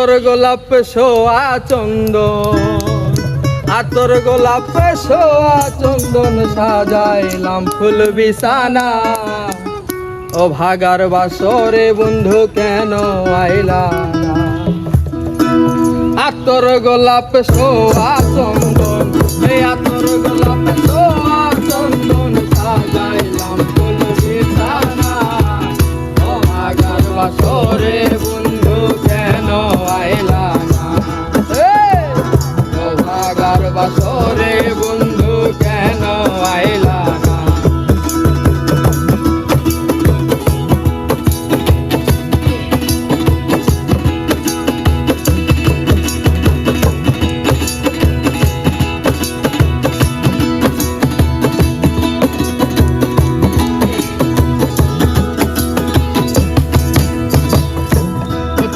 আতর গোলাপ সোয়া চন্দন, আতর গোলাপ সোয়া চন্দন সাজাইলাম ফুল বিছানা। ও ভাগার বাসরে বন্ধু কেন আইলা না? আতর গোলাপ সোয়া চন্দন, এই আতর গোলাপ সোয়া চন্দন সাজাইলাম ফুল বিছানা। ও ভাগার বাসরে বন্ধু কেন আইলা না? ও ভাগার বাসরে বন্ধু কেন আইলা না?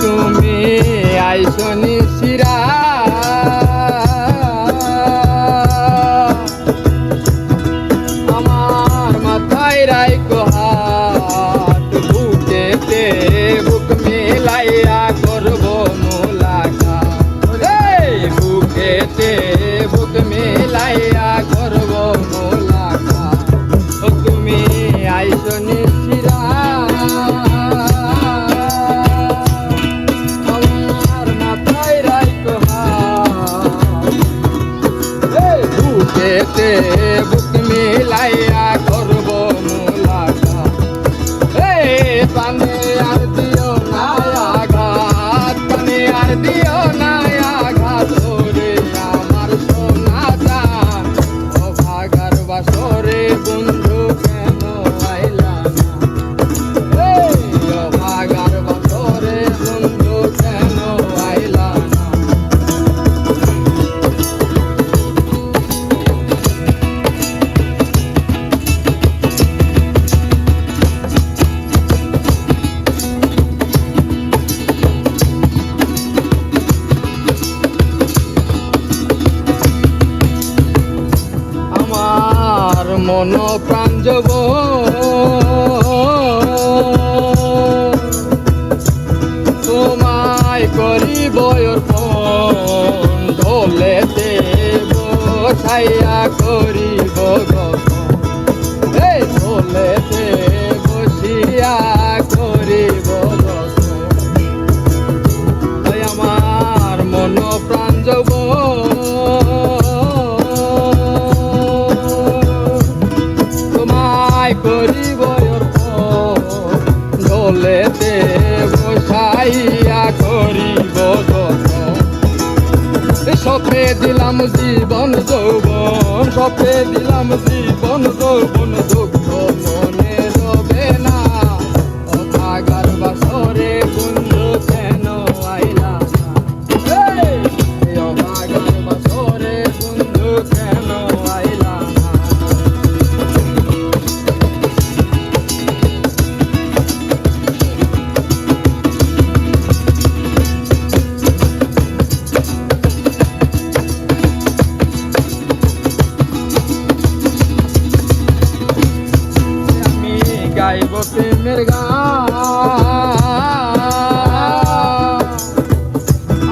তুমি আইসনি শিরা আমার মাথায় রাইকো হাত, বুকেতে বুক মিলাইয়া করব মোলাকাত। বুকেতে বুক মিলাইয়া করব মোলাকাত। তুমি আইসনি শিরা বুকেতে বুক মিলাইয়া করব মোলাকাত। পানে আর দিও না আঘাত, পানে আর দিও না আঘাত রে আমার সোনা জান। ও ভাগার বাসরে বন্ধু কেন আইলা না? ও ভাগার বাসরে বন্ধু কেন আইলা না? মন প্রাণ যাব তোমায় করিব অর্পণ, ঢোলেতে বসাইয়া করিব গঠন। ঢোলেতে বসিয়া করিব গঠন। আমার মন প্রাণ যাব করিব ঢোলেতে বসাইয়া করিব যতন। সপে দিলাম জীবন যৌবন, সপে দিলাম জীবন যৌবন, দুঃখ মনে রবে না। ও ভাগার বাসরে বন্ধু কেন আইলা না? ও ভাগার বাসরে বন্ধু কেন আইলা না? গাইব প্রেমের গান,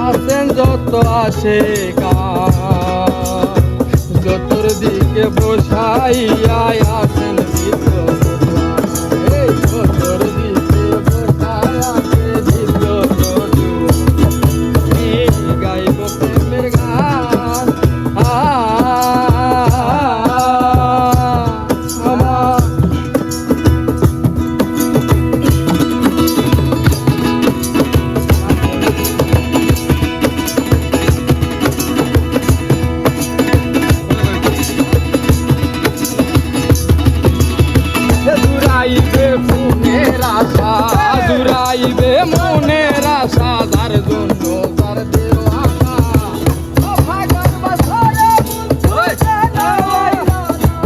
আসেন যত আসে গান, যতর দিকে বসাইয়া আসেন ভিতর, যতর দিকে বসাইয়া ভিতর। গাইব প্রেমের গান জুড়াইবে মনের আশা, যার জন্য তার দেও আশা। ও ভাগার বাসরে বন্ধু কেন আইলা না?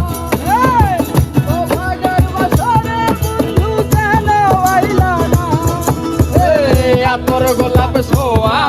ও ভাগার বাসরে বন্ধু কেন আইলা না? আতর গোলাপ সোয়া